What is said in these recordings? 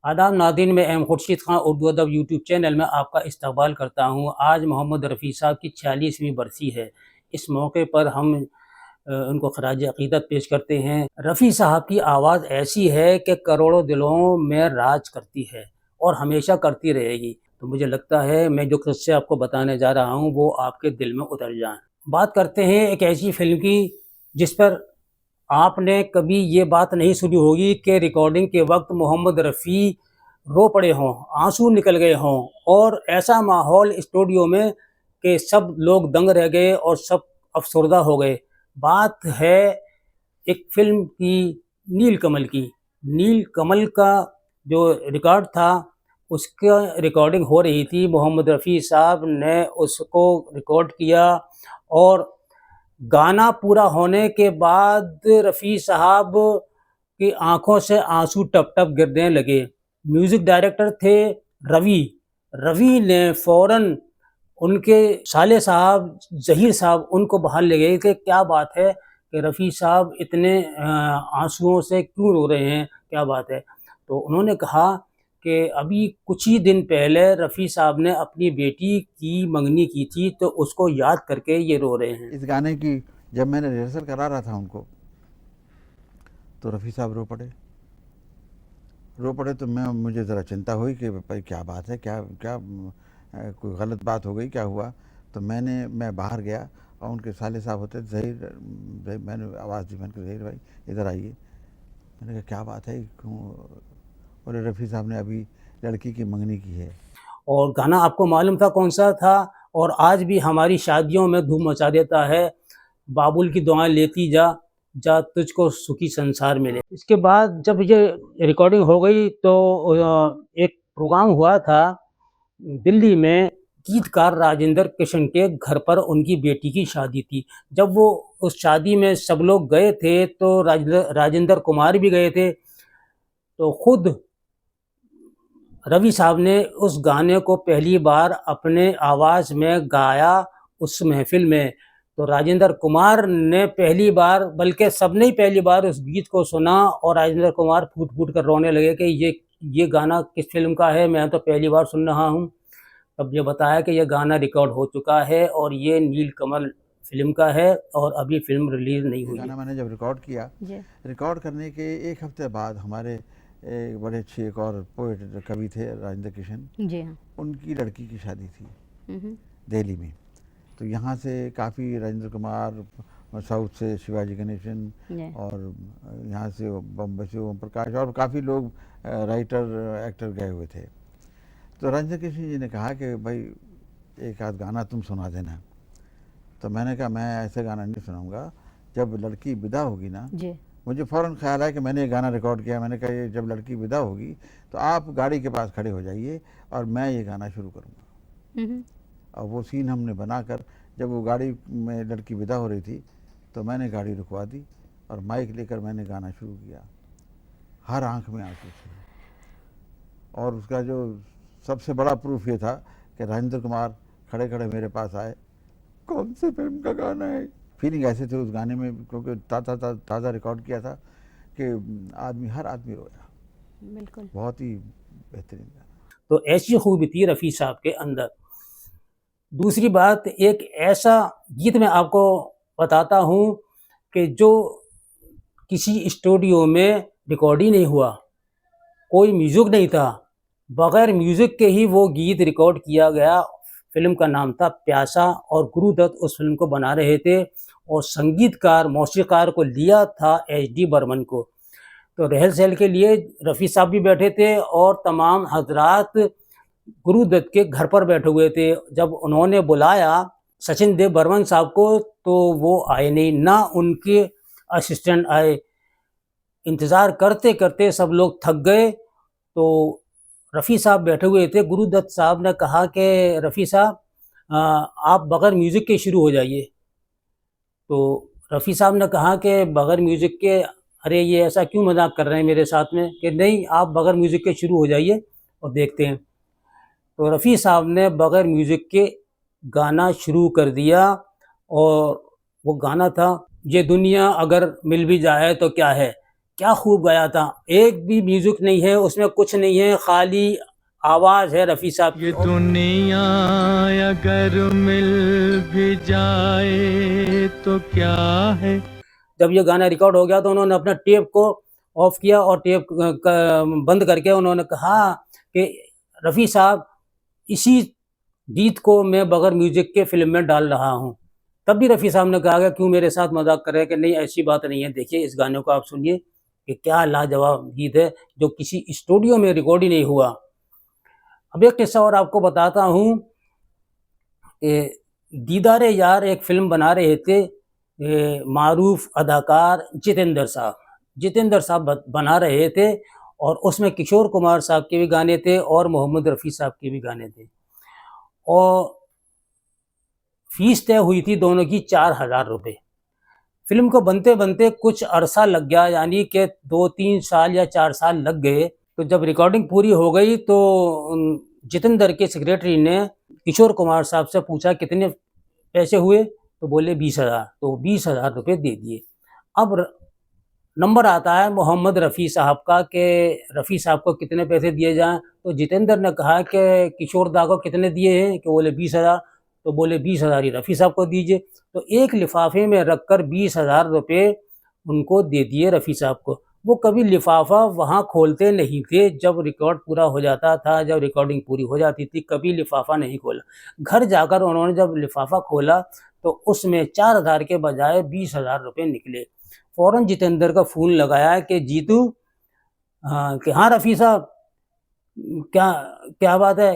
आदाब नाज़रीन, मैं एम खुर्शीद खां उर्दू अदब यूट्यूब चैनल में आपका इस्तकबाल करता हूँ। आज मोहम्मद रफ़ी साहब की 46वीं बरसी है। इस मौके पर हम उनको ख़राज अक़ीदत पेश करते हैं। रफ़ी साहब की आवाज़ ऐसी है कि करोड़ों दिलों में राज करती है और हमेशा करती रहेगी। तो मुझे लगता है मैं जो किस्से आपको बताने जा रहा हूँ वो आपके दिल में उतर जाएँ। बात करते हैं एक ऐसी फ़िल्म की जिस पर आपने कभी ये बात नहीं सुनी होगी कि रिकॉर्डिंग के वक्त मोहम्मद रफ़ी रो पड़े हों, आंसू निकल गए हों और ऐसा माहौल स्टूडियो में कि सब लोग दंग रह गए और सब अफसरदा हो गए। बात है एक फ़िल्म की, नील कमल की। नील कमल का जो रिकॉर्ड था उसका रिकॉर्डिंग हो रही थी। मोहम्मद रफ़ी साहब ने उसको रिकॉर्ड किया और गाना पूरा होने के बाद रफ़ी साहब की आंखों से आंसू टप टप गिरने लगे। म्यूज़िक डायरेक्टर थे रवि। रवि ने फ़ौरन उनके साले साहब ज़हीर साहब उनको बाहर ले गए कि क्या बात है कि रफ़ी साहब इतने आंसुओं से क्यों रो रहे हैं, क्या बात है। तो उन्होंने कहा कि अभी कुछ ही दिन पहले रफ़ी साहब ने अपनी बेटी की मंगनी की थी तो उसको याद करके ये रो रहे हैं। इस गाने की जब मैंने रिहर्सल करा रहा था उनको, तो रफ़ी साहब रो पड़े तो मुझे ज़रा चिंता हुई कि भाई क्या बात है, क्या क्या कोई गलत बात हो गई, क्या हुआ। तो मैं बाहर गया और उनके साले साहब होते ज़हीर, मैंने आवाज़ दी, मैंने कहा ज़हीर भाई इधर आइए। मैंने कहा क्या बात है, क्यों? बोले रफ़ी साहब ने अभी लड़की की मंगनी की है। और गाना आपको मालूम था कौन सा था और आज भी हमारी शादियों में धूम मचा देता है, बाबुल की दुआएं लेती जा, जा तुझको सुखी संसार मिले। इसके बाद जब ये रिकॉर्डिंग हो गई तो एक प्रोग्राम हुआ था दिल्ली में। गीतकार राजेंद्र किशन के घर पर उनकी बेटी की शादी थी। जब वो उस शादी में सब लोग गए थे तो राजेंद्र कुमार भी गए थे। तो खुद रवि साहब ने उस गाने को पहली बार अपने आवाज़ में गाया उस महफिल में। तो राजेंद्र कुमार ने पहली बार, बल्कि सबने ही पहली बार उस गीत को सुना और राजेंद्र कुमार फूट फूट कर रोने लगे कि ये गाना किस फिल्म का है, मैं तो पहली बार सुन रहा हूँ। तब ये बताया कि यह गाना रिकॉर्ड हो चुका है और ये नील कमल फिल्म का है और अभी फिल्म रिलीज़ नहीं हुई है। गाना मैंने जब रिकॉर्ड किया, रिकॉर्ड करने के एक हफ्ते बाद हमारे बड़े अच्छे एक और पोएट कवि थे राजेंद्र किशन जी हाँ, उनकी लड़की की शादी थी दिल्ली में। तो यहाँ से काफ़ी राजेंद्र कुमार, साउथ से शिवाजी गणेशन और यहाँ से बम्बई से ओम प्रकाश और काफ़ी लोग राइटर एक्टर गए हुए थे। तो राजेंद्र किशन जी ने कहा कि भाई एक आध गाना तुम सुना देना। तो मैंने कहा मैं ऐसे गाना नहीं सुनाऊंगा, जब लड़की विदा होगी ना। मुझे फ़ौरन ख्याल है कि मैंने ये गाना रिकॉर्ड किया। मैंने कहा ये जब लड़की विदा होगी तो आप गाड़ी के पास खड़े हो जाइए और मैं ये गाना शुरू करूँगा। और वो सीन हमने बनाकर, जब वो गाड़ी में लड़की विदा हो रही थी तो मैंने गाड़ी रुकवा दी और माइक लेकर मैंने गाना शुरू किया। हर आंख में आंसू थे। और उसका जो सबसे बड़ा प्रूफ ये था कि राजेंद्र कुमार खड़े खड़े मेरे पास आए, कौन से फिल्म का गाना है। फीलिंग ऐसे थे उस गाने में, क्योंकि ताज़ा रिकॉर्ड किया था कि हर आदमी रोया। बिल्कुल, बहुत ही बेहतरीन गाना। तो ऐसी खूबी थी रफ़ी साहब के अंदर। दूसरी बात, एक ऐसा गीत मैं आपको बताता हूँ कि जो किसी स्टूडियो में रिकॉर्ड ही नहीं हुआ, कोई म्यूज़िक नहीं था, बग़ैर म्यूज़िक के ही वो गीत रिकॉर्ड किया गया। फ़िल्म का नाम था प्यासा और गुरुदत्त उस फ़िल्म को बना रहे थे और संगीतकार, मौसीक़ार को लिया था एच.डी. बर्मन को। तो रिहर्सल के लिए रफ़ी साहब भी बैठे थे और तमाम हज़रात गुरुदत्त के घर पर बैठे हुए थे। जब उन्होंने बुलाया सचिन देव बर्मन साहब को तो वो आए नहीं, ना उनके असिस्टेंट आए। इंतज़ार करते करते सब लोग थक गए। तो रफ़ी साहब बैठे हुए थे। गुरुदत्त साहब ने कहा कि रफ़ी साहब आप बग़ैर म्यूज़िक के शुरू हो जाइए। तो रफ़ी साहब ने कहा कि बग़ैर म्यूज़िक के, अरे ये ऐसा क्यों मजाक कर रहे हैं मेरे साथ में, कि नहीं आप बग़ैर म्यूज़िक के शुरू हो जाइए और देखते हैं। तो रफ़ी साहब ने बग़ैर म्यूज़िक के गाना शुरू कर दिया और वो गाना था, ये दुनिया अगर मिल भी जाए तो क्या है, क्या खूब गाया था, एक भी म्यूजिक नहीं है उसमें, कुछ नहीं है, खाली आवाज है रफ़ी साहब की। ये दुनिया अगर मिल भी जाए तो क्या है। जब ये गाना रिकॉर्ड हो गया तो उन्होंने अपना टेप को ऑफ किया और टेप बंद करके उन्होंने कहा कि रफ़ी साहब इसी गीत को मैं बगैर म्यूजिक के फिल्म में डाल रहा हूँ। तब भी रफ़ी साहब ने कहा कि क्यों मेरे साथ मजाक कर रहे हैं, कि नहीं ऐसी बात नहीं है, देखिए इस गाने को आप सुनिए कि क्या लाजवाब गीत है जो किसी स्टूडियो में रिकॉर्ड ही नहीं हुआ। अब एक किस्सा और आपको बताता हूँ कि दीदारे यार एक फिल्म बना रहे थे मारूफ अदाकार जितेंद्र साहब बना रहे थे, और उसमें किशोर कुमार साहब के भी गाने थे और मोहम्मद रफ़ी साहब के भी गाने थे, और फीस तय हुई थी दोनों की 4,000 रुपये। फिल्म को बनते बनते कुछ अरसा लग गया, यानी कि 2-3 साल या 4 साल लग गए। तो जब रिकॉर्डिंग पूरी हो गई तो जितेंद्र के सेक्रेटरी ने किशोर कुमार साहब से पूछा कितने पैसे हुए, तो बोले 20,000, तो 20,000 रुपये दे दिए। अब नंबर आता है मोहम्मद रफ़ी साहब का कि रफ़ी साहब को कितने पैसे दिए जाएं, तो जितेंद्र ने कहा कि किशोर दा को कितने दिए हैं, कि बोले 20,000, तो बोले 20,000 ही रफ़ी साहब को दीजिए। तो एक लिफाफे में रखकर 20,000 रुपये उनको दे दिए रफ़ी साहब को। वो कभी लिफाफा वहाँ खोलते नहीं थे, जब रिकॉर्ड पूरा हो जाता था, जब रिकॉर्डिंग पूरी हो जाती थी, कभी लिफाफा नहीं खोला। घर जाकर उन्होंने जब लिफाफा खोला तो उसमें 4,000 के बजाय 20,000 रुपये निकले। फ़ौरन जितेंद्र का फ़ोन लगाया कि जीतू, कि हाँ रफ़ी साहब, क्या क्या बात है,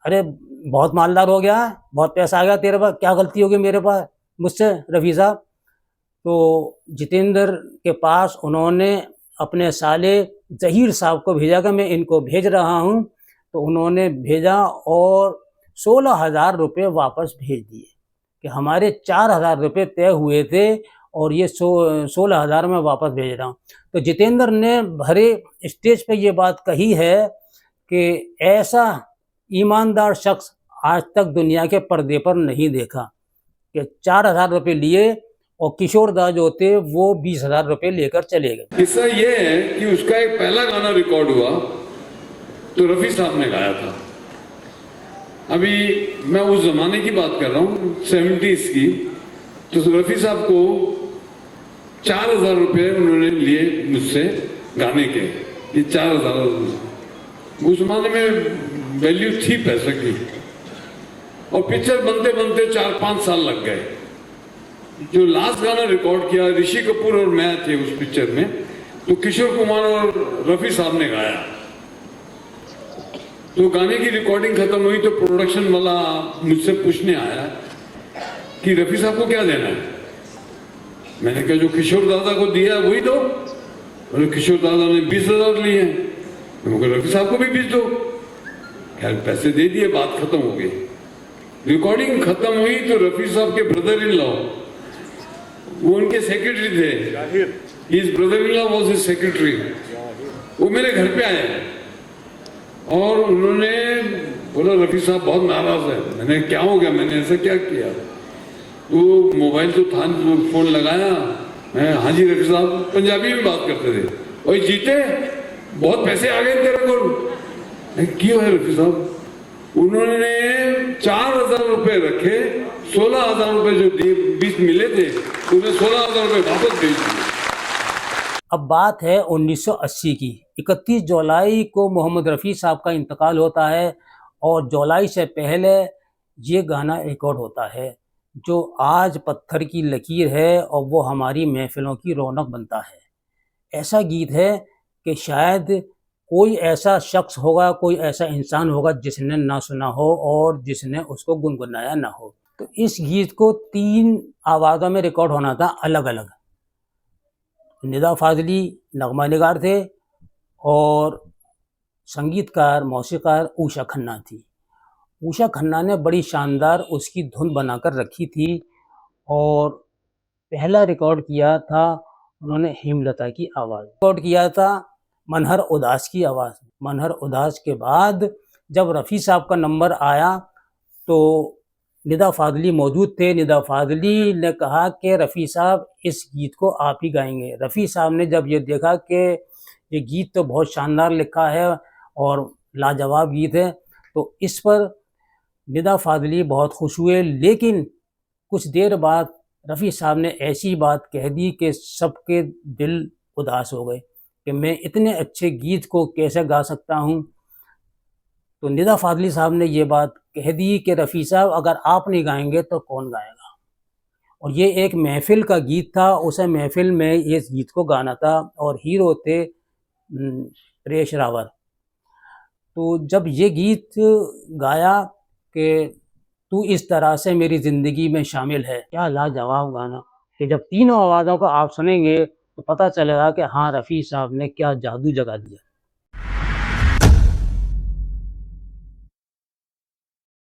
अरे बहुत मालदार हो गया, बहुत पैसा आ गया तेरे पास, क्या गलती हो गई मेरे पास मुझसे रफ़ी साहब। तो जितेंद्र के पास उन्होंने अपने साले ज़हीर साहब को भेजा कि मैं इनको भेज रहा हूँ, तो उन्होंने भेजा और 16,000 रुपये वापस भेज दिए कि हमारे 4,000 रुपये तय हुए थे और ये 16,000 मैं वापस भेज रहा हूँ। तो जितेंद्र ने भरे स्टेज पे ये बात कही है कि ऐसा ईमानदार शख्स आज तक दुनिया के पर्दे पर नहीं देखा, कि 4,000 रुपये लिए और किशोर दा जो थे वो 20,000 रुपये लेकर चले गए। किस्सा ये है कि उसका एक पहला गाना रिकॉर्ड हुआ तो रफ़ी साहब ने गाया था। अभी मैं उस जमाने की बात कर रहा हूँ, 70s की। तो रफ़ी साहब को 4,000 रुपये उन्होंने लिए मुझसे गाने के। ये 4,000 उस जमाने में वैल्यू थी पैसे की, और पिक्चर बनते बनते 4-5 साल लग गए। जो लास्ट गाना रिकॉर्ड किया, ऋषि कपूर और मैं थे उस पिक्चर में, तो किशोर कुमार और रफ़ी साहब ने गाया। तो गाने की रिकॉर्डिंग खत्म हुई तो प्रोडक्शन वाला मुझसे पूछने आया कि रफ़ी साहब को क्या देना है। मैंने कहा जो किशोर दादा को दिया वही दो। और किशोर दादा ने 20,000 लिए हैं, मैंने रफ़ी साहब को भी 20 दो। खैर पैसे दे दिए, बात खत्म हो गई। रिकॉर्डिंग खत्म हुई तो रफ़ी साहब के ब्रदर इन लॉ, वो उनके सेक्रेटरी थे, his brother in law was his secretary, वो मेरे घर पे आए और उन्होंने बोला रफ़ी साहब बहुत नाराज है। मैंने क्या हो गया, मैंने ऐसा क्या किया। तो मोबाइल तो था, फोन लगाया, मैं हाँ जी रफ़ी साहब, पंजाबी में बात करते थे, और जीते बहुत पैसे आ गए तेरे को। क्यों है रफ़ी साहब? उन्होंने 4,000 रुपये रखे, 16,000 रुपये जो 20 मिले थे उन्हें 16,000 रुपये वापस भेज दिए। अब बात है 1980 की। 31 जुलाई को मोहम्मद रफ़ी साहब का इंतकाल होता है और जुलाई से पहले ये गाना रिकॉर्ड होता है जो आज पत्थर की लकीर है और वो हमारी महफिलों की रौनक बनता है। ऐसा गीत है कि शायद कोई ऐसा शख्स होगा, कोई ऐसा इंसान होगा जिसने ना सुना हो और जिसने उसको गुनगुनाया ना हो। तो इस गीत को 3 आवाज़ों में रिकॉर्ड होना था अलग अलग। निदा फाजली नगमा निगार थे और संगीतकार मौसीकार उषा खन्ना थी। उषा खन्ना ने बड़ी शानदार उसकी धुन बनाकर रखी थी और पहला रिकॉर्ड किया था उन्होंने हेमलता की आवाज़, रिकॉर्ड किया था मनहर उदास की आवाज़। मनहर उदास के बाद जब रफ़ी साहब का नंबर आया तो निदा फादली मौजूद थे। निदा फादली ने कहा कि रफ़ी साहब इस गीत को आप ही गाएंगे। रफ़ी साहब ने जब ये देखा कि ये गीत तो बहुत शानदार लिखा है और लाजवाब गीत है, तो इस पर निदा फादली बहुत खुश हुए। लेकिन कुछ देर बाद रफ़ी साहब ने ऐसी बात कह दी कि सबके दिल उदास हो गए कि मैं इतने अच्छे गीत को कैसे गा सकता हूँ। तो निदा फादली साहब ने ये बात कह दी कि रफ़ी साहब अगर आप नहीं गाएंगे तो कौन गाएगा। और ये एक महफ़िल का गीत था, उस महफ़िल में इस गीत को गाना था और हीरो थे परेश रावल। तो जब ये गीत गाया कि तू इस तरह से मेरी ज़िंदगी में शामिल है, क्या लाजवाब गाना कि जब तीनों आवाज़ों को आप सुनेंगे तो पता चलेगा कि हाँ, रफ़ी साहब ने क्या जादू जगा दिया।